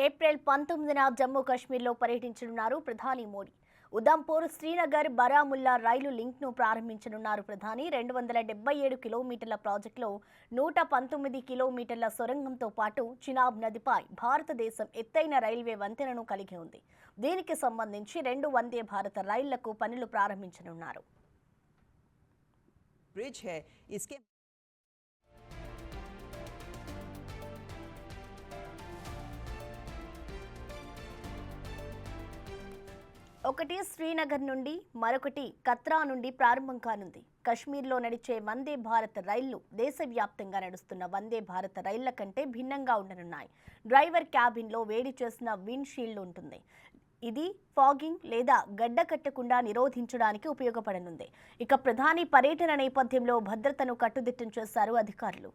April 19న Jammu కాశ్మీర్లో పర్యటించనున్నారు ప్రధాని మోడీ. ఉదంపూర్, శ్రీనగర్, బారాముల్లా రైలు లింక్ను ప్రారంభించనున్నారు ప్రధాని. 277 కిలోమీటర్ల ప్రాజెక్టులో 119 కిలోమీటర్ల సొరంగంతో పాటు చినాబ్ నదిపై భారతదేశం ఎత్తైన రైల్వే వంతెనను కలిగి ఉంది. దీనికి సంబంధించి 2 వందే భారత రైళ్లకు పనులు ప్రారంభించనున్నారు. ఒకటి శ్రీనగర్ నుండి, మరొకటి కత్రా నుండి ప్రారంభం కానుంది. కశ్మీర్లో నడిచే వందే భారత్ రైళ్లు దేశవ్యాప్తంగా నడుస్తున్న వందే భారత్ రైళ్ల కంటే భిన్నంగా ఉండనున్నాయి. డ్రైవర్ క్యాబిన్లో వేడి చేసిన విండ్ షీల్డ్ ఉంటుంది. ఇది ఫాగింగ్ లేదా గడ్డ కట్టకుండా నిరోధించడానికి ఉపయోగపడనుంది. ఇక ప్రధాని పర్యటన నేపథ్యంలో భద్రతను కట్టుదిట్టం చేశారు అధికారులు.